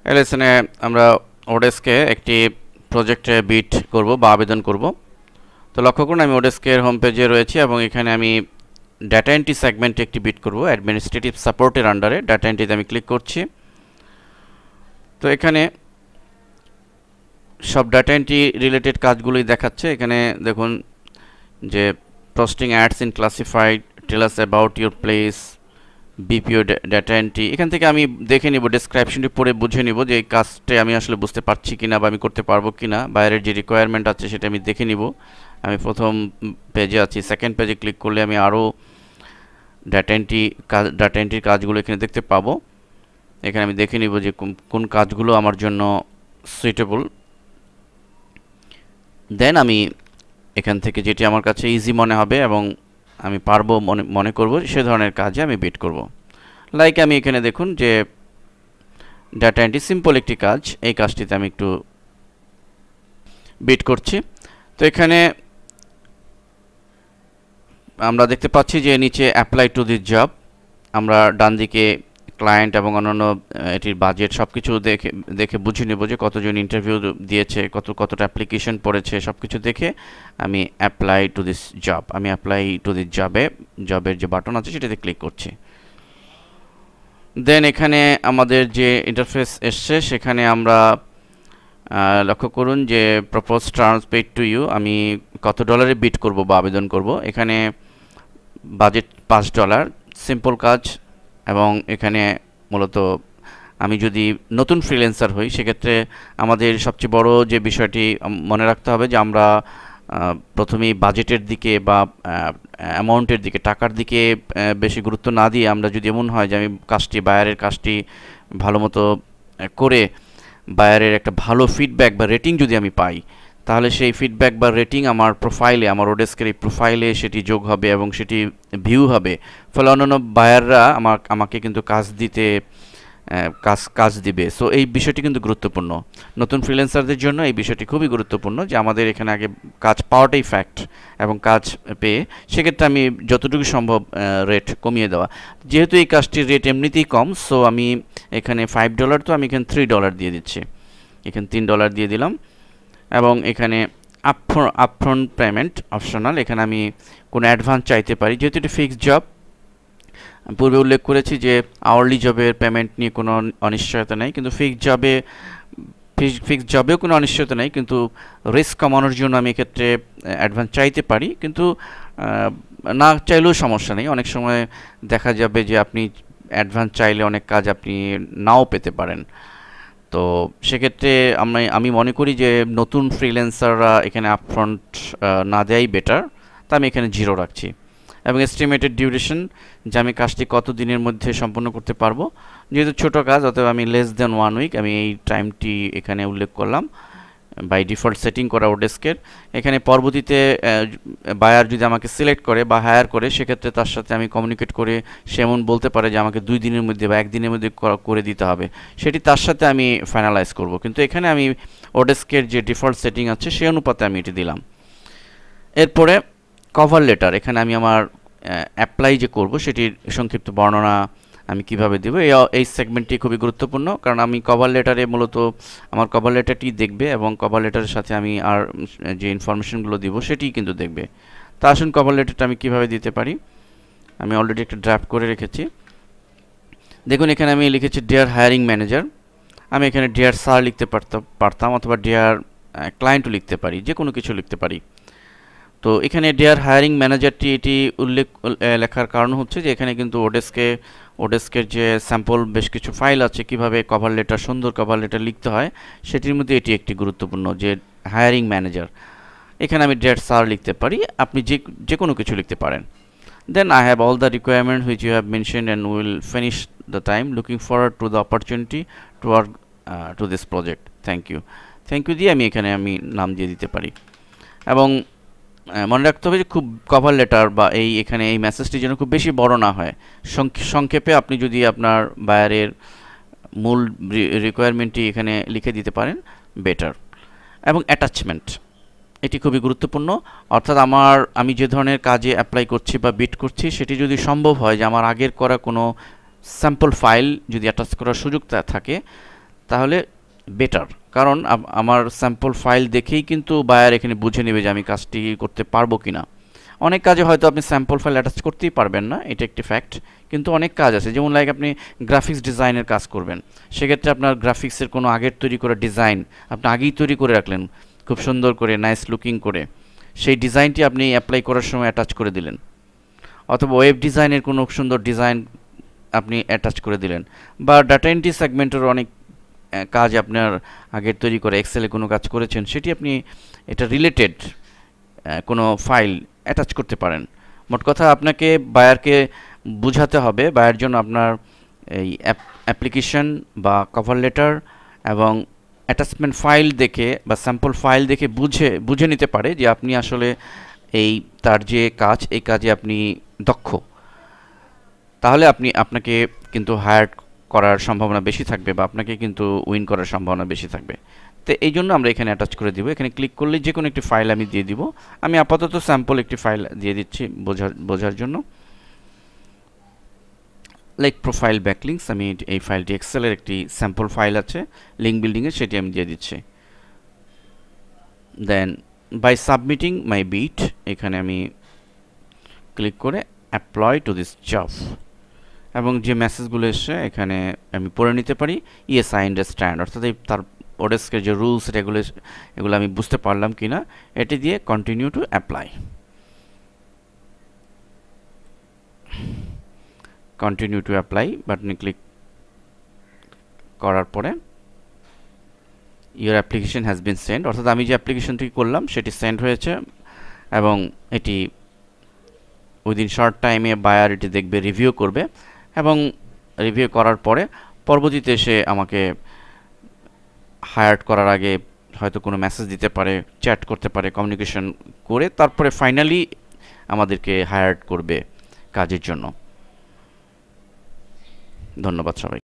এই লেসনে আমরা ওডেস্কে একটি প্রজেক্টে বিট করব বা আবেদন করব। তো লক্ষ্য করুন আমি ওডেস্কের হোম পেজে রয়েছি এবং এখানে আমি ডাটা এন্ট্রি সেগমেন্টে একটি বিট করব অ্যাডমিনিস্ট্রেটিভ সাপোর্টের আন্ডারে। ডাটা এন্ট্রিতে আমি ক্লিক করছি। তো এখানে সব ডাটা এন্ট্রি রিলেটেড কাজগুলোই দেখাচ্ছে। এখানে দেখুন যে posting ads in classified, tell us about your place, BPO data entry. এখান থেকে আমি দেখে নিব, ডেসক্রিপশনটি পড়ে বুঝে নিব যে এই কাজটা আমি আসলে বুঝতে পারছি কিনা বা আমি করতে পারবো কিনা। বাইরের যে রিকোয়ারমেন্ট আছে সেটা আমি দেখে নিব। আমি প্রথম পেজে আছি, সেকেন্ড পেজে ক্লিক করলে আমি আরও ডাটা এন্ট্রির কাজগুলো এখানে দেখতে পাবো। এখানে আমি দেখে নিব যে কোন কাজগুলো আমার জন্য সুইটেবল। দেন আমি এখান থেকে যেটি আমার কাছে ইজি মনে হবে এবং আমি পারবো মনে করব সে ধরনের কাজে আমি বিট করব। লাইক আমি এখানে দেখুন যে ডাটা এন্ট্রি সিম্পল একটি কাজ, এই কাজটিতে আমি একটু বিট করছি। তো এখানে আমরা দেখতে পাচ্ছি যে নিচে অ্যাপ্লাই টু দিস জব, আমরা ডান দিকে ক্লায়েন্ট এবং অন্যান্য এটির বাজেট সব কিছু দেখে বুঝে নেব যে কতজন ইন্টারভিউ দিয়েছে, কতটা অ্যাপ্লিকেশন পড়েছে, সব কিছু দেখে আমি অ্যাপ্লাই টু দিস জব, আমি অ্যাপ্লাই টু দিস জবের যে বাটন আছে সেটাতে ক্লিক করছি। দেন এখানে আমাদের যে ইন্টারফেস এসছে সেখানে আমরা লক্ষ্য করুন যে propose terms paid to you, আমি কত ডলারে বিট করব বা আবেদন করব। এখানে বাজেট $5, সিম্পল কাজ। এবং এখানে মূলত আমি যদি নতুন ফ্রিল্যান্সার হই সেক্ষেত্রে আমাদের সবচেয়ে বড় যে বিষয়টি মনে রাখতে হবে যে আমরা প্রথমেই বাজেটের দিকে বা অ্যামাউন্টের দিকে, টাকার দিকে বেশি গুরুত্ব না দিয়ে আমরা যদি এমন হয় যে আমি বায়ারের কাজটি ভালো মতো করে বায়ারের একটা ভালো ফিডব্যাক বা রেটিং যদি আমি পাই, তাহলে সেই ফিডব্যাক বা রেটিং আমার প্রোফাইলে, আমার ওডেস্কের এই প্রোফাইলে সেটি যোগ হবে এবং সেটি ভিউ হবে। ফলে অন্যান্য বায়াররা আমাকে কিন্তু কাজ দিবে। সো এই বিষয়টি কিন্তু গুরুত্বপূর্ণ। নতুন ফ্রিল্যান্সারদের জন্য এই বিষয়টি খুবই গুরুত্বপূর্ণ যে আমাদের এখানে আগে কাজ পাওয়াটাই ফ্যাক্ট, এবং কাজ পেয়ে সেক্ষেত্রে আমি যতটুকু সম্ভব রেট কমিয়ে দেওয়া। যেহেতু এই কাজটির রেট এমনিতেই কম, সো আমি এখানে $5, তো আমি এখানে $3 দিয়ে দিচ্ছি, এখানে $3 দিয়ে দিলাম। এবং এখানে আপফ্রন্ট পেমেন্ট অপশনাল, এখানে আমি কোনো অ্যাডভান্স চাইতে পারি। যেহেতু এটা ফিক্সড জব, পূর্বে উল্লেখ করেছি যে আওয়ারলি জবের পেমেন্ট নিয়ে কোনো অনিশ্চয়তা নেই, কিন্তু ফিক্সড জবেও কোনো অনিশ্চয়তা নেই, কিন্তু রিস্ক কমানোর জন্য আমি এক্ষেত্রে অ্যাডভান্স চাইতে পারি। কিন্তু না চাইলেও সমস্যা নেই, অনেক সময় দেখা যাবে যে আপনি অ্যাডভান্স চাইলে অনেক কাজ আপনি নাও পেতে পারেন। তো সেক্ষেত্রে আমি মনে করি যে নতুন ফ্রিল্যান্সাররা এখানে আপফ্রন্ট না দেয়াই বেটার, তা আমি এখানে 0 রাখছি। এবং এস্টিমেটেড ডিউরেশন, যে আমি কাজটি কত দিনের মধ্যে সম্পন্ন করতে পারবো। যেহেতু ছোট কাজ, অতএব আমি লেস দেন 1 উইক, আমি এই টাইমটি এখানে উল্লেখ করলাম বাই ডিফল্ট সেটিং করা ওডেস্কের। এখানে পরবর্তীতে বায়ার যদি আমাকে সিলেক্ট করে বা হায়ার করে, সেক্ষেত্রে তার সাথে আমি কমিউনিকেট করে সে এমন বলতে পারে যে আমাকে 2 দিনের মধ্যে বা 1 দিনের মধ্যে করে দিতে হবে, সেটি তার সাথে আমি ফাইনালাইজ করব। কিন্তু এখানে আমি ওডেস্কের যে ডিফল্ট সেটিং আছে সেই অনুপাতে আমি এটি দিলাম। এরপরে কভার লেটার, এখানে আমি আমার অ্যাপ্লাই যে করব সেটির সংক্ষিপ্ত বর্ণনা আমি কিভাবে দেব। এই সেগমেন্টটি খুবই গুরুত্বপূর্ণ, কারণ আমি কভার লেটারে মূলত আমার কভার লেটারটি দেখবে এবং কভার লেটারের সাথে আমি আর যে ইনফরমেশনগুলো দিব সেটি কিন্তু দেখবে। তা আসুন কভার লেটারটা আমি কিভাবে দিতে পারি। আমি অলরেডি একটা ড্রাফট করে রেখেছি। দেখুন এখানে আমি লিখেছি ডিয়ার হায়ারিং ম্যানেজার। আমি এখানে ডিয়ার স্যার লিখতে পারতাম অথবা ডিয়ার ক্লায়েন্টও লিখতে পারি, যে কোনো কিছু লিখতে পারি। তো এখানে ডিয়ার হায়ারিং ম্যানেজারটি এটি লেখার কারণ হচ্ছে যে এখানে কিন্তু ওডেস্কের যে স্যাম্পল বেশ কিছু ফাইল আছে, কিভাবে কভার লেটার, সুন্দর কভার লেটার লিখতে হয়, সেটির মধ্যে এটি একটি গুরুত্বপূর্ণ, যে হায়ারিং ম্যানেজার। এখানে আমি ডিয়ার স্যার লিখতে পারি, আপনি যে কোনো কিছু লিখতে পারেন। Then I have all the requirement which you have mentioned and will finish the time, looking forward to the opportunity to work to this project, thank you দিয়ে আমি এখানে নাম দিয়ে দিতে পারি। এবং মনে রাখতে হবে যে খুব কভার লেটার বা এখানে এই মেসেজটি যেন খুব বেশি বড় না হয়। সংক্ষেপে আপনি যদি আপনার বায়ারের মূল রিকোয়ারমেন্টটি এখানে লিখে দিতে পারেন, বেটার। এবং অ্যাটাচমেন্ট, এটি খুবই গুরুত্বপূর্ণ। অর্থাৎ আমি যে ধরনের কাজে অ্যাপ্লাই করছি বা বিট করছি, সেটি যদি সম্ভব হয় যে আমার আগের করা কোনো স্যাম্পল ফাইল যদি অ্যাটাচ করার সুযোগ থাকে, তাহলে বেটার, কারণ আমার স্যাম্পল ফাইল দেখেই কিন্তু বায়ার এখানে বুঝে নেবে যে আমি কাজটি করতে পারবো কিনা। অনেক কাজে হয়তো আপনি স্যাম্পল ফাইল অ্যাটাচ করতেই পারবেন না, এটা একটি ফ্যাক্ট, কিন্তু অনেক কাজ আছে, যেমন লাইক আপনি গ্রাফিক্স ডিজাইনের কাজ করবেন, সেক্ষেত্রে আপনার গ্রাফিক্সের কোনো আগের তৈরি করা ডিজাইন আপনি আগেই তৈরি করে রাখলেন খুব সুন্দর করে, নাইস লুকিং করে, সেই ডিজাইনটি আপনি অ্যাপ্লাই করার সময় অ্যাটাচ করে দিলেন, অথবা ওয়েব ডিজাইনের কোনো সুন্দর ডিজাইন আপনি অ্যাটাচ করে দিলেন, বা ডাটা এন্ট্রি সেগমেন্টের অনেক কাজ আপনার আগের তৈরি করে এক্সেলে কোনো কাজ করেছেন, সেটি আপনি এটা রিলেটেড কোনো ফাইল অ্যাটাচ করতে পারেন। মোট কথা আপনাকে বায়ারকে বুঝাতে হবে, বায়ার জন্য আপনার এই অ্যাপ্লিকেশন বা কভার লেটার এবং অ্যাটাচমেন্ট ফাইল দেখে বা স্যাম্পল ফাইল দেখে বুঝে নিতে পারে যে আপনি আসলে এই তার যে কাজ, এই কাজে আপনি দক্ষ, তাহলে আপনাকে কিন্তু হায়ার করার সম্ভাবনা বেশি থাকবে, বা আপনাকে কিন্তু উইন করার সম্ভাবনা বেশি থাকবে। তো এই জন্য আমরা এখানে অ্যাটাচ করে দিব, এখানে ক্লিক করলে যে কোনো একটি ফাইল আমি দিয়ে দিব। আমি আপাতত স্যাম্পল একটি ফাইল দিয়ে দিচ্ছি বোঝার জন্য, লাইক প্রোফাইল ব্যাকলিংস। আমি এই ফাইলটি এক্সেলের একটি স্যাম্পল ফাইল আছে লিঙ্ক বিল্ডিংয়ের, সেটি আমি দিয়ে দিচ্ছি। দেন বাই সাবমিটিং মাই বিট, এখানে আমি ক্লিক করে অ্যাপ্লাই টু দিস জব, এবং যে মেসেজগুলো এসছে এখানে আমি পড়ে নিতে পারি, ইয়েস আই আন্ডারস্ট্যান্ড, অর্থাৎ তার ওডেস্কের যে রুলস এগুলো আমি বুঝতে পারলাম কি না, এটি দিয়ে continue to apply, continue to apply বাটনে ক্লিক করার পরে your application has been send, অর্থাৎ আমি যে অ্যাপ্লিকেশনটি করলাম সেটি সেন্ড হয়েছে, এবং এটি উইদিন শর্ট টাইমে বায়ার এটি দেখবে, রিভিউ করবে, এবং রিভিউ করার পরে পরবর্তীতে সে আমাকে হায়ার করার আগে হয়তো কোনো মেসেজ দিতে পারে, চ্যাট করতে পারে, কমিউনিকেশন করে তারপরে ফাইনালি আমাদেরকে হায়ার করবে কাজের জন্য। ধন্যবাদ সবাই।